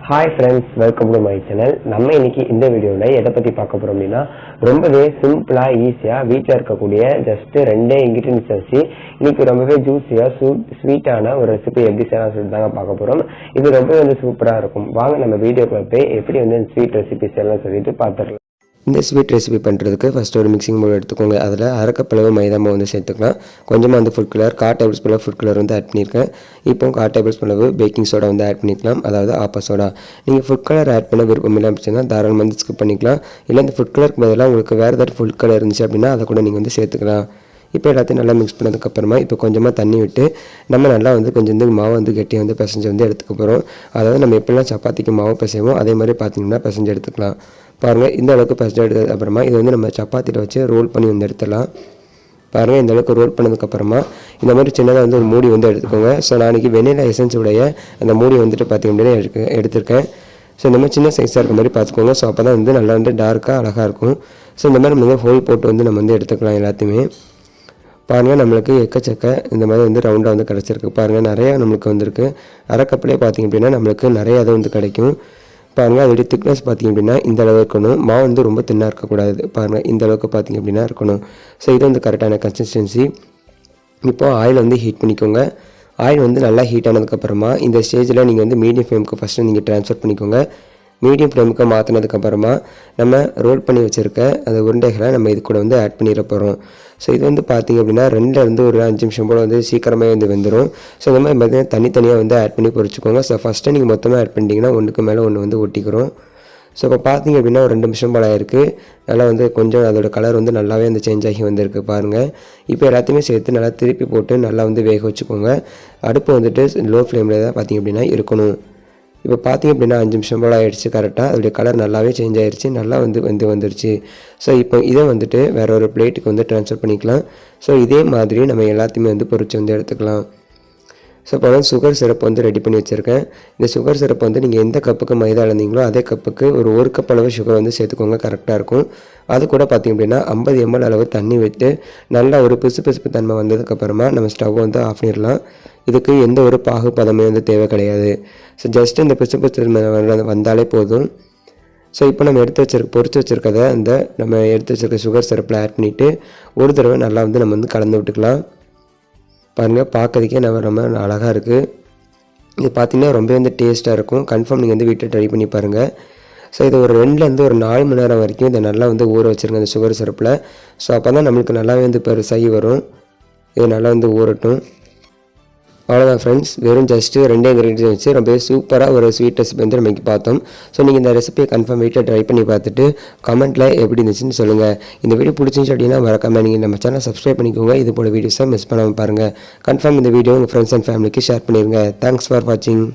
Hi friends, welcome to my channel. நம்ம இன்னைக்கு இந்த வீடியோல எதை பத்தி பார்க்க போறோம் அப்படின்னா ரொம்பவே சிம்பிளா ஈஸியா வீட்ல இருக்கக்கூடிய ஜஸ்ட் ரெண்டே இன்கிரிடியன்ட்ஸ் வச்சு இன்னைக்கு ரொம்பவே ஜூஸியா ஸ்வீட்டான ஒரு ரெசிபி எப்படி செய்யலாம் சொல்லிட்டு தாங்க பார்க்க போறோம். இது ரொம்பவே சூப்பரா இருக்கும். வாங்க நம்ம வீடியோக்குள்ள போய் எப்படி ஸ்வீட் ரெசிபி செய்யலாம் சொல்லிட்டு பார்த்துடலாம். இந்த ஸ்வீட் ரெசிபி பண்ணுறதுக்கு ஃபஸ்ட்டு ஒரு மிக்சிங் பவுல் எடுத்துக்கோங்க. அதில் அரை கப் அளவு மைதா மாவு சேர்த்துக்கலாம். கொஞ்சமாக food colour 1/4 tablespoon food colour add பண்ணியிருக்கேன். இப்போ 1/4 டேபிள் ஸ்பூன் அளவு பேக்கிங் சோடா ஆட் பண்ணிக்கலாம், அதாவது ஆப்பா சோடா. நீங்கள் ஃபுட் கலர் ஆட் பண்ண விருப்பம் இல்லை அப்படின்னா தாராளமாக ஸ்கிப் பண்ணிக்கலாம். இல்லை இந்த ஃபுட் கலருக்கு பதிலாக உங்களுக்கு வேறு ஏதாவது ஃபுட் கலர் இருந்துச்சு அப்படின்னா அதை கூட நீங்கள் சேர்த்துக்கலாம். இப்போ எல்லாத்தையும் நல்லா மிக்ஸ் பண்ணதுக்கப்புறமா இப்போ கொஞ்சமாக தண்ணி விட்டு நம்ம நல்லா கொஞ்சம் மாவு கெட்டியாக பிசைஞ்சு எடுத்துக்க போகிறோம். அதாவது நம்ம எப்படிலாம் சப்பாத்திக்கு மாவு பிசைவோம் அதே மாதிரி பார்த்தீங்கன்னா பிசைஞ்சு எடுத்துக்கலாம். பாருங்கள், இந்த அளவுக்கு பிசைஞ்சு எடுத்தது அப்புறமா இது நம்ம சப்பாத்தியில் வச்சு ரோல் பண்ணி எடுத்துடலாம். பாருங்கள், இந்த அளவுக்கு ரோல் பண்ணதுக்கப்புறமா இந்த மாதிரி சின்னதாக ஒரு மூடி எடுத்துக்கோங்க. ஸோ நாளைக்கு வெண்ணிலா எசன்ஸ் உடைய அந்த மூடி பார்த்திங்க அப்படின்னா எடுத்திருக்கேன். ஸோ இந்த மாதிரி சின்ன சைஸாக இருக்க மாதிரி பார்த்துக்கோங்க. ஸோ அப்போ தான் நல்லா டார்க்காக அழகாக இருக்கும். ஸோ இந்த மாதிரி நம்ம ஹோல் போட்டு நம்ம எடுத்துக்கலாம் எல்லாத்தையுமே. பாருங்கள், நம்மளுக்கு எக்கச்சக்க இந்த மாதிரி ரவுண்டாக கிடச்சிருக்கு. பாருங்கள், நிறையா நம்மளுக்கு வந்திருக்கு. அரை கப்பிலே பார்த்திங்க அப்படின்னா நம்மளுக்கு நிறையா அது கிடைக்கும். பாருங்கள், அதோடைய திக்னஸ் பார்த்திங்க அப்படின்னா இந்த அளவு இருக்கணும். மாவு ரொம்ப தின்னாக இருக்கக்கூடாது. பாருங்கள், இந்த அளவுக்கு பார்த்திங்க அப்படின்னா இருக்கணும். ஸோ இது கரெக்டான கன்சிஸ்டன்சி. இப்போது ஆயில் ஹீட் பண்ணிக்கோங்க. ஆயில் நல்லா ஹீட் ஆனதுக்கப்புறமா இந்த ஸ்டேஜில் நீங்கள் மீடியம் ஃப்ளேமுக்கு ஃபஸ்ட்டு நீங்கள் ட்ரான்ஸ்ஃபர் பண்ணிக்கோங்க. மீடியம் ஃப்ளேமுக்கு மாற்றினதுக்கப்புறமா நம்ம ரோல் பண்ணி வச்சுருக்க அந்த உருண்டைகளை நம்ம இது கூட ஆட் பண்ணிட போகிறோம். ஸோ இது பார்த்திங்க அப்படின்னா 2லேருந்து ஒரு 5 நிமிஷம் போல் சீக்கிரமாக வெந்துடும். ஸோ இந்த மாதிரி பார்த்தீங்கன்னா தனித்தனியாக ஆட் பண்ணி பொரிச்சுக்கோங்க. ஸோ ஃபஸ்ட்டு நீங்கள் மொத்தமாக ஆட் பண்ணிட்டீங்கன்னா ஒன்றுக்கு மேலே ஒன்று ஒட்டிக்கிறோம். ஸோ இப்போ பார்த்திங்க அப்படின்னா ஒரு 2 நிமிஷம் போல் ஆயிருக்கு. நல்லா கொஞ்சம் அதோட கலர் நல்லாவே சேஞ்ச் ஆகி வந்திருக்கு. பாருங்கள், இப்போ எல்லாத்தையுமே சேர்த்து நல்லா திருப்பி போட்டு நல்லா வேக வச்சுக்கோங்க. அடுப்பு லோ ஃப்ளேமில் தான் பார்த்திங்க அப்படின்னா இருக்கணும். இப்போ பார்த்திங்க அப்படின்னா 5 நிமிஷம் போல் ஆகிடுச்சு. கரெக்டாக அதோடைய கலர் நல்லாவே சேஞ்ச் ஆகிடுச்சு. நல்லா வந்துருச்சு. ஸோ இப்போ இதை வேறு ஒரு பிளேட்டுக்கு ட்ரான்ஸ்ஃபர் பண்ணிக்கலாம். ஸோ இதே மாதிரி நம்ம எல்லாத்தையுமே பொரிச்சு எடுத்துக்கலாம். ஸோ இப்போ சுகர் சிரப் ரெடி பண்ணி வச்சுருக்கேன். இந்த சுகர் சிரப் நீங்கள் எந்த கப்புக்கு மைதா அளந்தீங்களோ அதே கப்புக்கு ஒரு கப் அளவு சுகர் சேர்த்துக்கோங்க. கரெக்டாக இருக்கும். அது கூட பார்த்திங்க அப்படின்னா 50 ml அளவு தண்ணி விட்டு நல்லா ஒரு பிசுப்பு தன்மை வந்ததுக்கப்புறமா நம்ம ஸ்டவ் ஆஃப் பண்ணிடலாம். இதுக்கு எந்த ஒரு பாகு பதமே தேவை கிடையாது. ஸோ ஜஸ்ட் இந்த பிசுப்பு தன்மை வந்தாலே போதும். ஸோ இப்போ நம்ம பொரிச்சு வச்சுருக்கதை நம்ம எடுத்து வச்சுருக்க சுகர் சிரப்பில் ஆட் பண்ணிவிட்டு ஒரு தடவை நல்லா நம்ம கலந்து விட்டுக்கலாம். பாருங்கள், பார்க்கறதுக்கே ரொம்ப அழகாக இருக்குது. இது பார்த்திங்கன்னா ரொம்ப டேஸ்ட்டாக இருக்கும். கன்ஃபார்ம் நீங்கள் வீட்டில் ட்ரை பண்ணி பாருங்கள். ஸோ இது ஒரு 2லேருந்து ஒரு 4 மணி நேரம் வரைக்கும் இதை நல்லா ஊற வச்சுருங்க இந்த சுகர் சிரப்பில். ஸோ அப்போ தான் நம்மளுக்கு நல்லாவே பெருசாகி வரும். இது நல்லா ஊறட்டும். அவ்வளோதான் ஃப்ரெண்ட்ஸ், வெறும் ஜஸ்ட்டு 2 இன்க்ரீடியன்ஸ் வச்சு ரொம்ப சூப்பராக ஒரு ஸ்வீட் ரெசிபி நமக்கு பார்த்தோம். ஸோ நீங்கள் இந்த ரெசிபியை கன்ஃபார்ம் வீட்டில் ட்ரை பண்ணி பார்த்துட்டு கமெண்ட்டில் எப்படி இருந்துச்சுன்னு சொல்லுங்கள். இந்த வீடியோ பிடிச்சிருந்துச்சு அப்படின்னா மறக்காமல் நீங்கள் நம்ம சேனல் சப்ஸ்கிரைப் பண்ணிக்கோங்க. இது போல் வீடியோஸை மிஸ் பண்ணாமல் பாருங்கள். கன்ஃபார்ம் இந்த வீடியோ உங்கள் ஃப்ரெண்ட்ஸ் அண்ட் ஃபேமிலிக்கு ஷேர் பண்ணிடுங்க. தேங்க்ஸ் ஃபார் வாட்சிங்.